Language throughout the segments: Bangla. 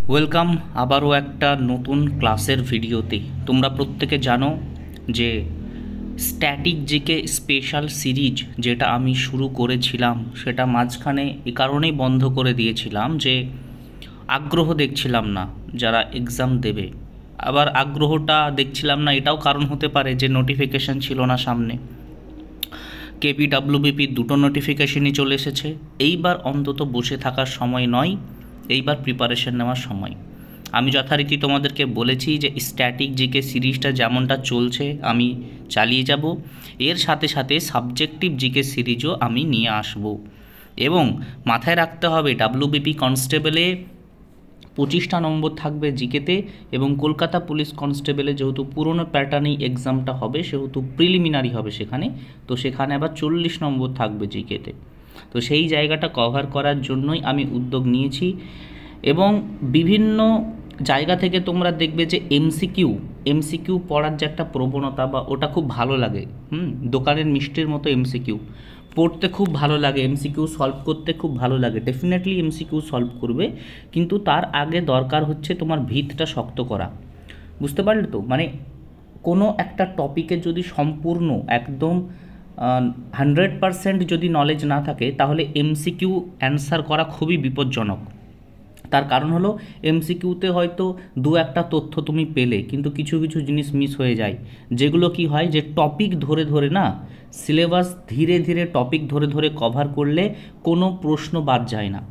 ওয়েলকাম আবারও একটা নতুন ক্লাসের ভিডিওতে। তোমরা প্রত্যেকে জানো যে স্ট্যাটিক জিকে স্পেশাল সিরিজ যেটা আমি শুরু করেছিলাম সেটা মাঝখানে এ কারণেই বন্ধ করে দিয়েছিলাম যে আগ্রহ দেখছিলাম না যারা এক্সাম দেবে। আবার আগ্রহটা দেখছিলাম না এটাও কারণ হতে পারে যে নোটিফিকেশান ছিল না সামনে। কেপিডাব্লিউবিপির দুটো নোটিফিকেশনই চলে এসেছে। এইবার অন্তত বসে থাকার সময় নয়, এইবার প্রিপারেশন নেওয়ার সময়। আমি যথারীতি তোমাদেরকে বলেছি যে স্ট্যাটিক জিকে সিরিজটা যেমনটা চলছে আমি চালিয়ে যাব, এর সাথে সাথে সাবজেক্টিভ জিকে সিরিজও আমি নিয়ে আসব। এবং মাথায় রাখতে হবে ডাব্লিউবিপি কনস্টেবলে 25টা নম্বর থাকবে জিকেতে, এবং কলকাতা পুলিশ কনস্টেবলে যেহেতু পুরনো প্যাটার্নেই এক্সামটা হবে সেহেতু প্রিলিমিনারি হবে সেখানে, তো সেখানে আবার 40 নম্বর থাকবে জিকেতে। তো সেই জায়গাটা কভার করার জন্যই আমি উদ্যোগ নিয়েছি। এবং বিভিন্ন জায়গা থেকে তোমরা দেখবে যে এমসিকিউ পড়ার যে একটা প্রবণতা বা ওটা খুব ভালো লাগে। দোকানের মিষ্টির মতো এমসিকিউ পড়তে খুব ভালো লাগে, এমসিকিউ সলভ করতে খুব ভালো লাগে। ডেফিনেটলি এমসিকিউ সলভ করবে, কিন্তু তার আগে দরকার হচ্ছে তোমার ভিতটা শক্ত করা। বুঝতে পারলে তো? মানে কোনো একটা টপিকে যদি সম্পূর্ণ একদম 100% যদি নলেজ না থাকে তাহলে এমসিকিউ অ্যান্সার করা খুবই বিপজ্জনক। তার কারণ হলো এমসিকিউতে হয়তো দু একটা তথ্য তুমি পেলে, কিন্তু কিছু কিছু জিনিস মিস হয়ে যায়, যেগুলো কি হয় যে টপিক ধরে ধরে না, সিলেবাস ধীরে ধীরে টপিক ধরে ধরে কভার করলে কোনো প্রশ্ন বাদ যায় না।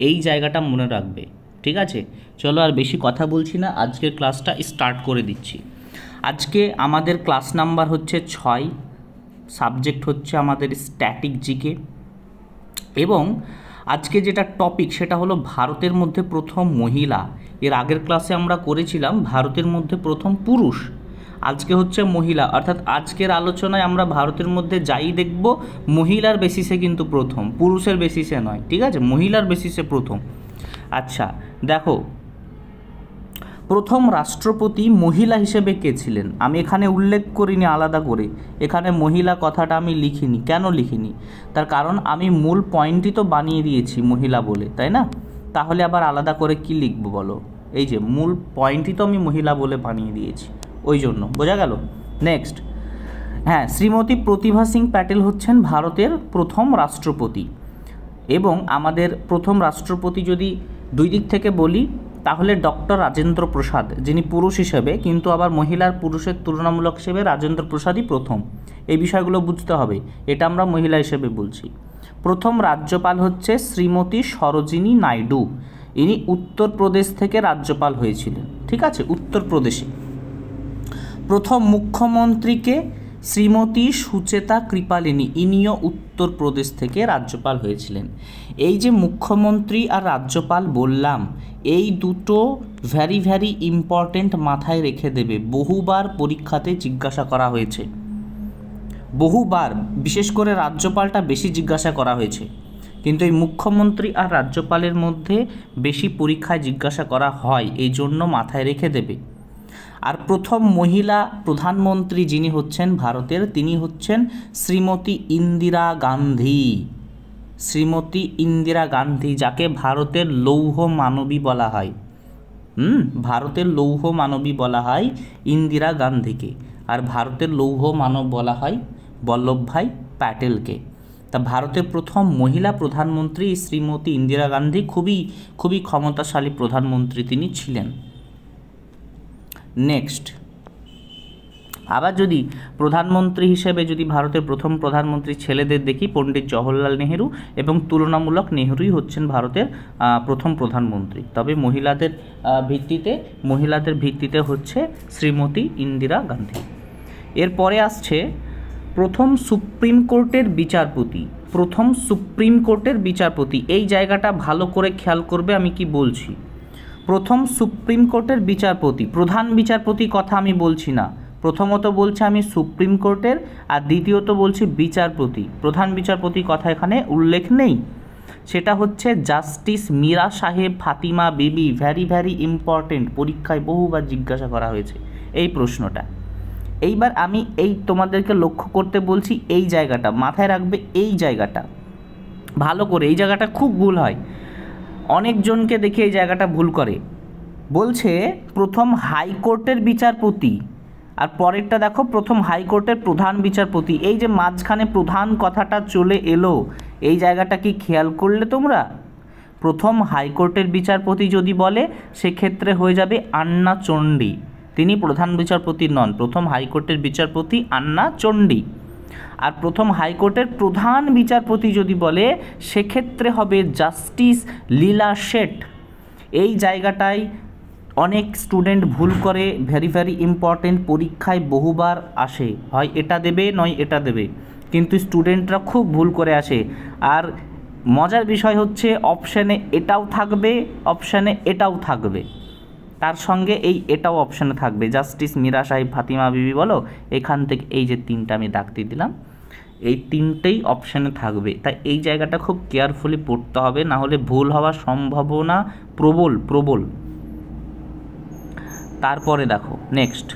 এই জায়গাটা মনে রাখবে, ঠিক আছে? চলো আর বেশি কথা বলছি না, আজকের ক্লাসটা স্টার্ট করে দিচ্ছি। আজকে আমাদের ক্লাস নাম্বার হচ্ছে 6, সাবজেক্ট হচ্ছে আমাদের স্ট্যাটিক জিকে। এবং আজকে যেটা টপিক সেটা হলো ভারতের মধ্যে প্রথম মহিলা। এর আগের ক্লাসে আমরা করেছিলাম ভারতের মধ্যে প্রথম পুরুষ, আজকে হচ্ছে মহিলা। অর্থাৎ আজকের আলোচনায় আমরা ভারতের মধ্যে যাই দেখব মহিলার বেসিসে, কিন্তু প্রথম, পুরুষের বেসিসে নয়, ঠিক আছে? মহিলার বেসিসে প্রথম। আচ্ছা দেখো, প্রথম রাষ্ট্রপতি মহিলা হিসেবে কে ছিলেন? আমি এখানে উল্লেখ করিনি আলাদা করে, এখানে মহিলা কথাটা আমি লিখিনি। কেন লিখিনি? তার কারণ আমি মূল পয়েন্টই তো বানিয়ে দিয়েছি মহিলা বলে, তাই না? তাহলে আবার আলাদা করে কি লিখবো বলো? এই যে মূল পয়েন্টই তো আমি মহিলা বলে বানিয়ে দিয়েছি, ওই জন্য। বোঝা গেল? নেক্সট, হ্যাঁ, শ্রীমতী প্রতিভা সিং প্যাটেল হচ্ছেন ভারতের প্রথম রাষ্ট্রপতি। এবং আমাদের প্রথম রাষ্ট্রপতি যদি দুই দিক থেকে বলি তাহলে ডক্টর রাজেন্দ্র প্রসাদ, যিনি পুরুষ হিসেবে, কিন্তু আবার মহিলার পুরুষের তুলনামূলক হিসেবে রাজেন্দ্র প্রসাদই প্রথম। এই বিষয়গুলো বুঝতে হবে, এটা আমরা মহিলা হিসেবে বলছি। প্রথম রাজ্যপাল হচ্ছে শ্রীমতী সরোজিনী নাইডু, ইনি উত্তরপ্রদেশ থেকে রাজ্যপাল হয়েছিলেন, ঠিক আছে? উত্তরপ্রদেশে। প্রথম মুখ্যমন্ত্রীকে শ্রীমতী সুচেতা কৃপালিনী, ইনিও উত্তরপ্রদেশ থেকে রাজ্যপাল হয়েছিলেন। এই যে মুখ্যমন্ত্রী আর রাজ্যপাল বললাম, এই দুটো ভ্যারি ভ্যারি ইম্পর্টেন্ট, মাথায় রেখে দেবে। বহুবার পরীক্ষাতে জিজ্ঞাসা করা হয়েছে, বহুবার, বিশেষ করে রাজ্যপালটা বেশি জিজ্ঞাসা করা হয়েছে, কিন্তু এই মুখ্যমন্ত্রী আর রাজ্যপালের মধ্যে বেশি পরীক্ষায় জিজ্ঞাসা করা হয়, এই জন্য মাথায় রেখে দেবে। আর প্রথম মহিলা প্রধানমন্ত্রী যিনি হচ্ছেন ভারতের, তিনি হচ্ছেন শ্রীমতী ইন্দিরা গান্ধী। শ্রীমতী ইন্দিরা গান্ধী, যাকে ভারতের লৌহ মানবী বলা হয়। ভারতের লৌহ মানবী বলা হয় ইন্দিরা গান্ধীকে, আর ভারতের লৌহ মানব বলা হয় বল্লভভাই প্যাটেলকে। তা ভারতের প্রথম মহিলা প্রধানমন্ত্রী শ্রীমতী ইন্দিরা গান্ধী, খুবই খুবই ক্ষমতাশালী প্রধানমন্ত্রী তিনি ছিলেন। নেক্সট, আবার যদি প্রধানমন্ত্রী হিসেবে যদি ভারতের প্রথম প্রধানমন্ত্রী ছেলেদের দেখি, পণ্ডিত জওহরলাল নেহেরু, এবং তুলনামূলক নেহেরুই হচ্ছেন ভারতের প্রথম প্রধানমন্ত্রী। তবে মহিলাদের ভিত্তিতে হচ্ছে শ্রীমতী ইন্দিরা গান্ধী। এরপরে আসছে প্রথম সুপ্রিম কোর্টের বিচারপতি। প্রথম সুপ্রিম কোর্টের বিচারপতি, এই জায়গাটা ভালো করে খেয়াল করবে আমি কি বলছি। প্রথম সুপ্রিম কোর্টের বিচারপতি, প্রধান বিচারপতি কথা আমি বলছি না। প্রথমত বলছি আমি সুপ্রিম কোর্টের, আর দ্বিতীয়ত বলছি বিচারপতি। প্রধান বিচারপতি কথা এখানে উল্লেখ নেই। সেটা হচ্ছে জাস্টিস মীরা সাহেব ফাতিমা বিবি। ভ্যারি ভ্যারি ইম্পর্টেন্ট, পরীক্ষায় বহুবার জিজ্ঞাসা করা হয়েছে এই প্রশ্নটা। এইবার আমি এই তোমাদেরকে লক্ষ্য করতে বলছি, এই জায়গাটা মাথায় রাখবে, এই জায়গাটা ভালো করে। এই জায়গাটা খুব ভুল হয়, অনেকজনকে দেখে এই জায়গাটা ভুল করে। বলছে প্রথম হাইকোর্টের বিচারপতি, আর পরেরটা দেখো প্রথম হাইকোর্টের প্রধান বিচারপতি। এই যে মাঝখানে প্রধান কথাটা চলে এলো, এই জায়গাটা কি খেয়াল করলে তোমরা? প্রথম হাইকোর্টের বিচারপতি যদি বলে সেক্ষেত্রে হয়ে যাবে আন্না চণ্ডী, তিনি প্রধান বিচারপতি নন, প্রথম হাইকোর্টের বিচারপতি আন্না চণ্ডী। আর প্রথম হাইকোর্টের প্রধান বিচারপতি যদি বলে সেক্ষেত্রে হবে জাস্টিস লীলা শেঠ। এই জায়গাটায় অনেক স্টুডেন্ট ভুল করে, ভেরি ভেরি ইম্পর্টেন্ট, পরীক্ষায় বহুবার আসে, হয় এটা দেবে নয় এটা দেবে, কিন্তু স্টুডেন্টরা খুব ভুল করে আসে। আর মজার বিষয় হচ্ছে অপশানে এটাও থাকবে, অপশানে এটাও থাকবে, তার সঙ্গে এটাও অপশানে থাকবে, জাস্টিস মীরা সাহেব ফাতিমা বিবি বলো, এখান থেকে এই যে তিনটা আমি দাগ দিয়ে দিলাম, এই তিনটেই অপশানে থাকবে। তাই এই জায়গাটা খুব কেয়ারফুলি পড়তে হবে, না হলে ভুল হওয়ার সম্ভাবনা প্রবল প্রবল। তারপরে দেখো নেক্সট,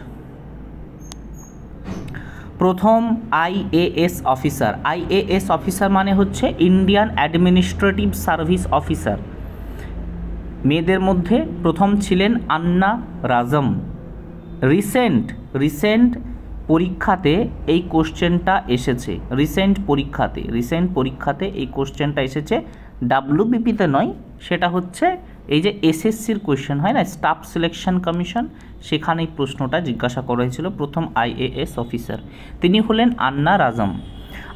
প্রথম আইএএস অফিসার। আইএএস অফিসার মানে হচ্ছে ইন্ডিয়ান অ্যাডমিনিস্ট্রেটিভ সার্ভিস অফিসার। মেয়েদের মধ্যে প্রথম ছিলেন আন্না রাজম। রিসেন্ট পরীক্ষাতে এই কোশ্চেনটা এসেছে, রিসেন্ট পরীক্ষাতে এই কোশ্চেনটা এসেছে, ডাব্লিউবিপিতে নয়, সেটা হচ্ছে এই যে এসএসসির কোয়েশ্চেন হয় না, স্টাফ সিলেকশন কমিশন, সেখানে এই প্রশ্নটা জিজ্ঞাসা করা হয়েছিল। প্রথম আইএএস অফিসার তিনি হলেন আন্না রাজম।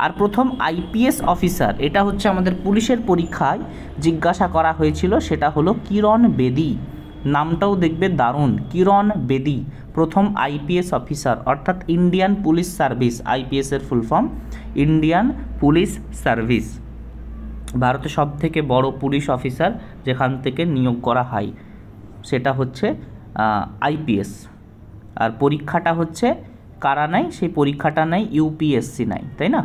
আর প্রথম আইপিএস অফিসার, এটা হচ্ছে আমাদের পুলিশের পরীক্ষায় জিজ্ঞাসা করা হয়েছিল, সেটা হলো কিরণ বেদি। নামটাও দেখবে দারুণ, কিরণ বেদি প্রথম আইপিএস অফিসার, অর্থাৎ ইন্ডিয়ান পুলিশ সার্ভিস। আইপিএসের full form Indian police service, ভারতের সবথেকে বড় পুলিশ অফিসার যেখান থেকে নিয়োগ করা হয় সেটা হচ্ছে আইপিএস। আর পরীক্ষাটা হচ্ছে কারা নাই, সেই পরীক্ষাটা নাই ইউপিএসসি নাই, তাই না?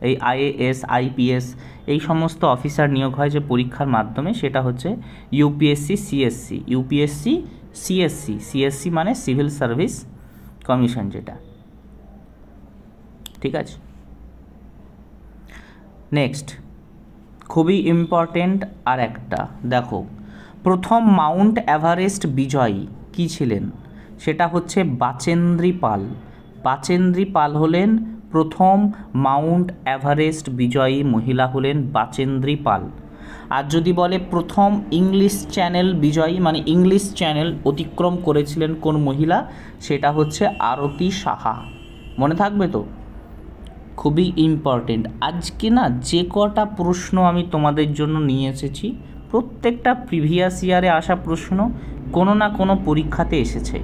এই আইএএস আইপিএস এই সমস্ত অফিসার নিয়োগ হয় যে পরীক্ষার মাধ্যমে, সেটা হচ্ছে UPSC CSE, UPSC CSE, CSC মানে সিভিল সার্ভিস কমিশন যেটা, ঠিক আছে। নেক্সট খুবই ইম্পর্টেন্ট আর একটা দেখো, প্রথম মাউন্ট এভারেস্ট বিজয়ী কী ছিলেন? সেটা হচ্ছে বাচেন্দ্রী পাল। বাচেন্দ্রী পাল হলেন প্রথম মাউন্ট এভারেস্ট বিজয়ী মহিলা, হলেন বাচেন্দ্রী পাল। আর যদি বলে প্রথম ইংলিশ চ্যানেল বিজয়ী, মানে ইংলিশ চ্যানেল অতিক্রম করেছিলেন কোন মহিলা, সেটা হচ্ছে আরতি সাহা। মনে থাকবে তো, খুবই ইম্পর্টেন্ট। আজকে না যে কটা প্রশ্ন আমি তোমাদের জন্য নিয়ে এসেছি, প্রত্যেকটা প্রিভিয়াস ইয়ারে আসা প্রশ্ন কোনো না কোনো পরীক্ষাতে এসেছে,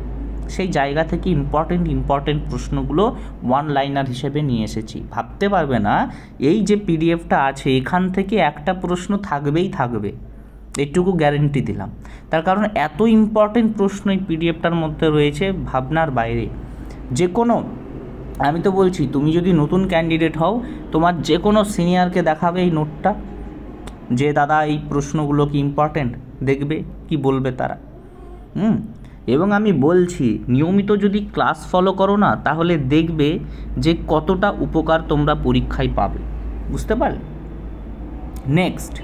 সেই জায়গা থেকে ইম্পর্টেন্ট প্রশ্নগুলো ওয়ান লাইনার হিসেবে নিয়ে এসেছি। ভাবতে পারবে না এই যে পিডিএফটা আছে এখান থেকে একটা প্রশ্ন থাকবেই থাকবে, এটুকু গ্যারেন্টি দিলাম। তার কারণ এত ইম্পর্টেন্ট প্রশ্ন এই পিডিএফটার মধ্যে রয়েছে, ভাবনার বাইরে। যে কোনো, আমি তো বলছি, তুমি যদি নতুন ক্যান্ডিডেট হও, তোমার যে কোনো সিনিয়রকে দেখাবে এই নোটটা, যে দাদা এই প্রশ্নগুলো কি ইম্পর্টেন্ট, দেখবে কি বলবে তারা। এবং আমি বলছি নিয়মিত যদি ক্লাস ফলো করো না, তাহলে দেখবে যে কতটা উপকার তোমরা পরীক্ষায় পাবে, বুঝতে পারলে? নেক্সট,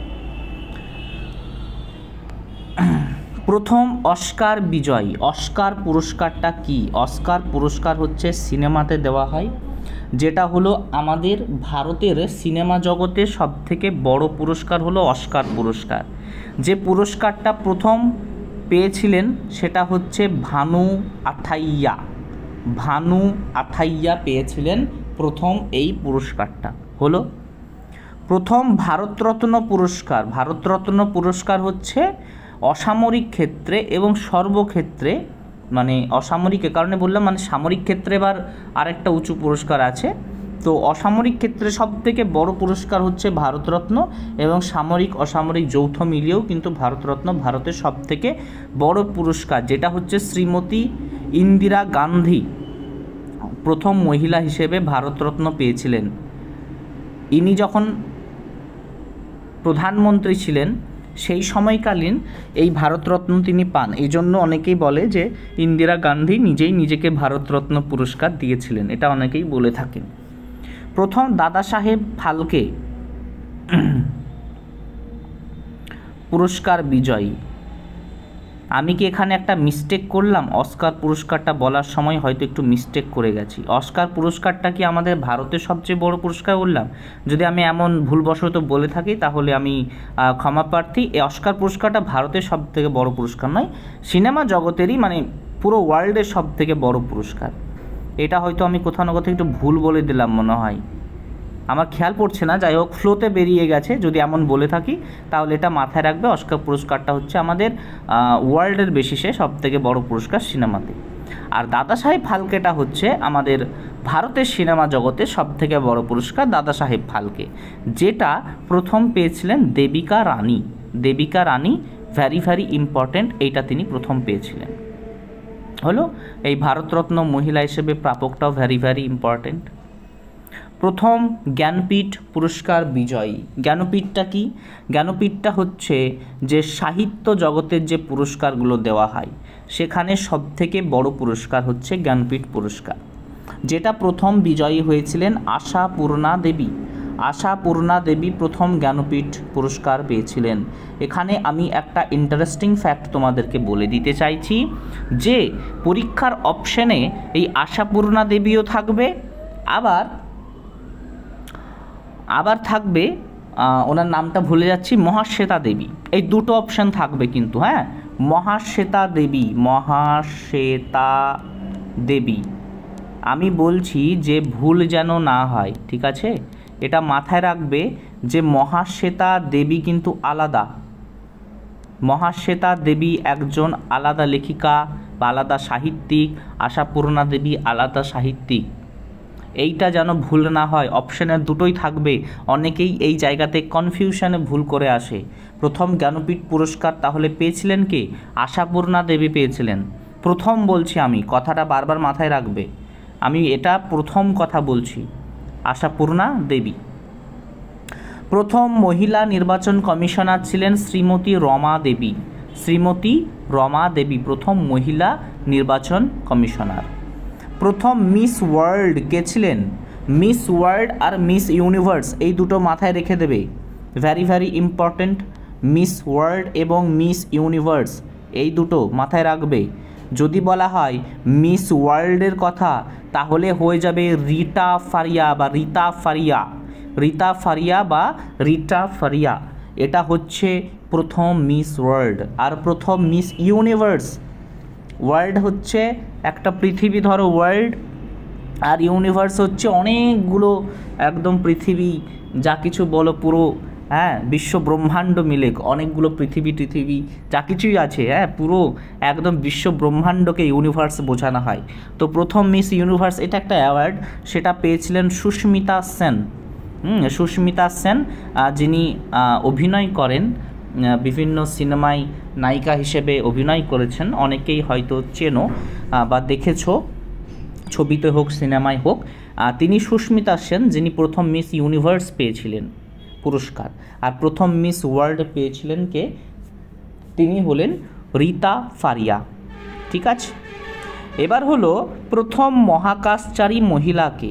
প্রথম অস্কার বিজয়ী। অস্কার পুরস্কারটা কি? অস্কার পুরস্কার হচ্ছে সিনেমাতে দেওয়া হয়, যেটা হলো আমাদের ভারতের সিনেমা জগতে সবথেকে বড় পুরস্কার হলো অস্কার পুরস্কার। যে পুরস্কারটা প্রথম পেয়েছিলেন সেটা হচ্ছে ভানু আথাইয়া। ভানু আথাইয়া পেয়েছিলেন প্রথম এই পুরস্কারটা। হলো প্রথম ভারতরত্ন পুরস্কার। ভারতরত্ন পুরস্কার হচ্ছে অসামরিক ক্ষেত্রে এবং সর্বক্ষেত্রে, মানে অসামরিক এ কারণে বললাম, মানে সামরিক ক্ষেত্রে এবার আরেকটা উঁচু পুরস্কার আছে, তো অসামরিক ক্ষেত্রে সবথেকে বড় পুরস্কার হচ্ছে ভারতরত্ন, এবং সামরিক অসামরিক যৌথ মিলিয়েও কিন্তু ভারতরত্ন ভারতের সবথেকে বড় পুরস্কার, যেটা হচ্ছে শ্রীমতী ইন্দিরা গান্ধী প্রথম মহিলা হিসেবে ভারতরত্ন পেয়েছিলেন। ইনি যখন প্রধানমন্ত্রী ছিলেন সেই সময়কালীন এই ভারতরত্ন তিনি পান। এই জন্য অনেকেই বলে যে ইন্দিরা গান্ধী নিজেই নিজেকে ভারতরত্ন পুরস্কার দিয়েছিলেন, এটা অনেকেই বলে থাকেন। প্রথম দাদা সাহেব ফালকে পুরস্কার বিজয়ী, আমি কি এখানে একটা মিস্টেক করলাম? অস্কার পুরস্কারটা বলার সময় হয়তো একটু মিস্টেক করে গেছি। অস্কার পুরস্কারটা কি আমাদের ভারতের সবচেয়ে বড় পুরস্কার বললাম? যদি আমি এমন ভুলবশত বলে থাকি তাহলে আমি ক্ষমা প্রার্থী। এই অস্কার পুরস্কারটা ভারতের সব থেকে বড় পুরস্কার নয়, সিনেমা জগতেরই মানে পুরো ওয়ার্ল্ডের সব থেকে বড় পুরস্কার। এটা হয়তো আমি কোথাও না কোথাও একটু ভুল বলে দিলাম মনে হয়, আমার খেয়াল পড়ছে না, যাই হোক ফ্লোতে বেরিয়ে গেছে। যদি এমন বলে থাকি তাহলে এটা মাথায় রাখবে। অস্কার পুরস্কারটা হচ্ছে আমাদের ওয়ার্ল্ডের বেসিসে সব থেকে বড় পুরস্কার সিনেমাতে। আর দাদা সাহেব ফালকেটা হচ্ছে আমাদের ভারতের সিনেমা জগতে সব থেকে বড় পুরস্কার দাদা সাহেব ফালকে, যেটা প্রথম পেয়েছিলেন দেবিকা রানী। দেবিকা রানী ভ্যারি ভ্যারি ইম্পর্ট্যান্ট, এইটা তিনি প্রথম পেয়েছিলেন। হলো এই ভারতরত্ন মহিলা হিসেবে প্রাপকটাও ভ্যারি ভ্যারি ইম্পর্ট্যান্ট। প্রথম জ্ঞানপীঠ পুরস্কার বিজয়ী। জ্ঞানপীঠটা কি? জ্ঞানপীঠটা হচ্ছে যে সাহিত্য জগতের যে পুরস্কারগুলো দেওয়া হয় সেখানে সবথেকে বড় পুরস্কার হচ্ছে জ্ঞানপীঠ পুরস্কার, যেটা প্রথম বিজয়ী হয়েছিলেন আশাপূর্ণা দেবী। আশাপূর্ণা দেবী প্রথম জ্ঞানপীঠ পুরস্কার পেয়েছিলেন। এখানে আমি একটা ইন্টারেস্টিং ফ্যাক্ট তোমাদেরকে বলে দিতে চাইছি যে পরীক্ষার অপশানে এই আশাপূর্ণা দেবীও থাকবে, আবার থাকবে ওনার নামটা ভুলে যাচ্ছি, মহাশ্বেতা দেবী। এই দুটো অপশান থাকবে কিন্তু, হ্যাঁ, মহাশ্বেতা দেবী, মহাশ্বেতা দেবী। আমি বলছি যে ভুল যেন না হয়, ঠিক আছে? এটা মাথায় রাখবে যে মহাশ্বেতা দেবী কিন্তু আলাদা। মহাশ্বেতা দেবী একজন আলাদা লেখিকা বা আলাদা সাহিত্যিক, আশাপূর্ণা দেবী আলাদা সাহিত্যিক। এইটা যেন ভুল না হয়, অপশানের দুটোই থাকবে। অনেকেই এই জায়গাতে কনফিউশনে ভুল করে আসে। প্রথম জ্ঞানপীঠ পুরস্কার তাহলে পেয়েছিলেন কে? আশাপূর্ণা দেবী পেয়েছিলেন। প্রথম বলছি আমি, কথাটা বারবার মাথায় রাখবে, আমি এটা প্রথম কথা বলছি, আশাপূর্ণা দেবী। প্রথম মহিলা নির্বাচন কমিশনার ছিলেন শ্রীমতী রমা দেবী। শ্রীমতী রমা দেবী প্রথম মহিলা নির্বাচন কমিশনার। প্রথম মিস ওয়ার্ল্ড কে ছিলেন? মিস ওয়ার্ল্ড আর মিস ইউনিভার্স এই দুটো মাথায় রেখে দেবে, very very important. Miss world এবং মিস ইউনিভার্স এই দুটো মাথায় রাখবে। যদি বলা হয় মিস ওয়ার্ল্ডের কথা তাহলে হয়ে যাবে রিটা ফারিয়া বা রিতা ফারিয়া। রিতা ফারিয়া বা রিটা ফারিয়া, এটা হচ্ছে প্রথম মিস ওয়ার্ল্ড। আর প্রথম মিস ইউনিভার্স, ওয়ার্ল্ড হচ্ছে একটা পৃথিবী, ধরো ওয়ার্ল্ড, আর ইউনিভার্স হচ্ছে অনেকগুলো একদম পৃথিবী, যা কিছু বলো পুরো, হ্যাঁ, বিশ্ব ব্রহ্মাণ্ড মিলে অনেকগুলো পৃথিবী যা কিছুই আছে, হ্যাঁ, পুরো একদম বিশ্ব ব্রহ্মাণ্ডকে ইউনিভার্স বোঝানো হয়। তো প্রথম মিস ইউনিভার্স এটা একটা অ্যাওয়ার্ড, সেটা পেয়েছিলেন সুস্মিতা সেন। সুস্মিতা সেন, যিনি অভিনয় করেন, বিভিন্ন সিনেমায় নায়িকা হিসেবে অভিনয় করেছেন, অনেকেই হয়তো চেনো বা দেখেছো, ছবিতে হোক সিনেমায় হোক। তিনি সুস্মিতা সেন, যিনি প্রথম মিস ইউনিভার্স পেয়েছিলেন পুরস্কার। আর প্রথম মিস ওয়ার্ল্ড পেয়েছিলেন কে? তিনি হলেন রিতা ফারিয়া। ঠিক আছে, এবার হলো প্রথম মহাকাশচারী মহিলাকে,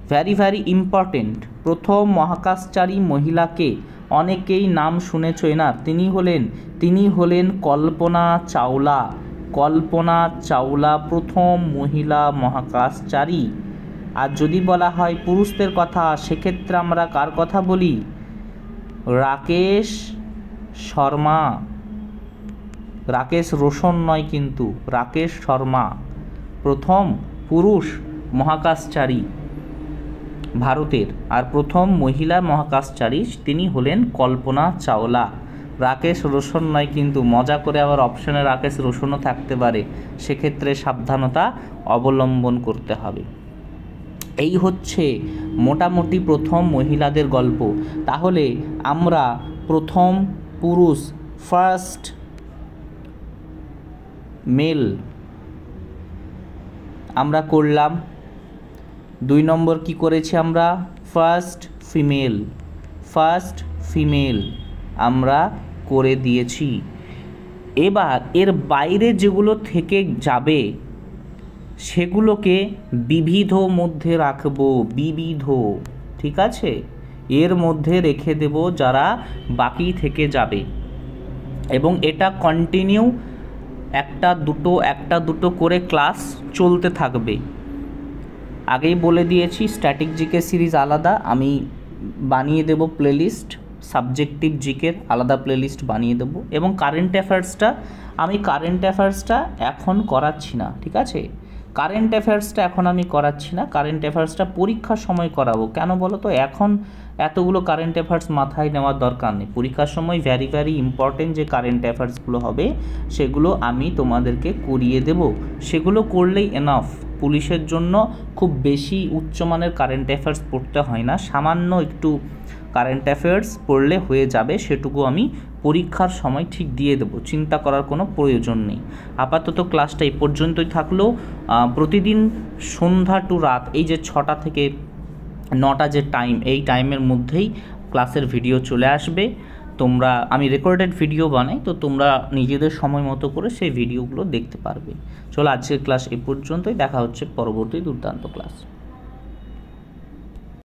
ভ্যারি ভ্যারি ইম্পর্টেন্ট। প্রথম মহাকাশচারী মহিলাকে অনেকেই নাম শুনেছ এনার, তিনি হলেন কল্পনা চাওলা। কল্পনা চাওলা প্রথম মহিলা মহাকাশচারী। আর যদি বলা হয় পুরুষদের কথা, সেক্ষেত্রে আমরা কার কথা বলি? রাকেশ শর্মা। রাকেশ রোশন নয় কিন্তু, রাকেশ শর্মা প্রথম পুরুষ মহাকাশচারী ভারতের। আর প্রথম মহিলা মহাকাশচারী তিনি হলেন কল্পনা চাওলা। রাকেশ রোশন নয় কিন্তু, মজা করে আবার অপশনে রাকেশ রোশনও থাকতে পারে, সেক্ষেত্রে সাবধানতা অবলম্বন করতে হবে। এই হচ্ছে মোটামুটি প্রথম মহিলাদের গল্প। তাহলে আমরা প্রথম পুরুষ, ফার্স্ট মেল আমরা করলাম। 2 নম্বর কি করেছি আমরা? ফার্স্ট ফিমেল আমরা করে দিয়েছি। এবার এর বাইরে যেগুলো থেকে যাবে সেগুলোকে বিবিধ মধ্যে রাখবো, বিবিধ, ঠিক আছে, এর মধ্যে রেখে দেব যারা বাকি থেকে যাবে। এবং এটা কন্টিনিউ একটা দুটো করে ক্লাস চলতে থাকবে। আগেই বলে দিয়েছি স্ট্যাটিক জিকে সিরিজ আলাদা আমি বানিয়ে দেব প্লেলিস্ট, সাবজেক্টিভ জিকের আলাদা প্লেলিস্ট বানিয়ে দেব, এবং কারেন্ট অ্যাফেয়ার্সটা এখন করাচ্ছি না, ঠিক আছে? কারেন্ট অ্যাফেয়ার্সটা এখন আমি করাচ্ছি না, কারেন্ট অ্যাফেয়ার্সটা পরীক্ষার সময় করাবো। কেন বলো তো? এখন এতগুলো কারেন্ট অ্যাফেয়ার্স মাথায় নেওয়ার দরকার নেই। পরীক্ষার সময় ভ্যারি ভ্যারি ইম্পর্টেন্ট যে কারেন্ট অ্যাফেয়ার্সগুলো হবে সেগুলো আমি তোমাদেরকে করিয়ে দেব। সেগুলো করলেই এনাফ। পুলিশের জন্য খুব বেশি উচ্চমানের কারেন্ট অ্যাফেয়ার্স পড়তে হয় না, সামান্য একটু কারেন্ট অ্যাফেয়ার্স পড়লে হয়ে যাবে, সেটুকু আমি পরীক্ষার সময় ঠিক দিয়ে দেবো, চিন্তা করার কোনো প্রয়োজন নেই। আপাতত ক্লাসটা এই পর্যন্তই থাকলো। প্রতিদিন সন্ধ্যা টু রাত, এই যে 6টা থেকে 9টা যে টাইম, এই টাইমের মধ্যেই ক্লাসের ভিডিও চলে আসবে। আমি রেকর্ডেড ভিডিও বানাই, তো তোমরা নিজেদের সময় মতো করে সেই ভিডিওগুলো দেখতে পারবে। চলো আজকের ক্লাস এ পর্যন্তই, দেখা হচ্ছে পরবর্তী দুর্দান্ত ক্লাস।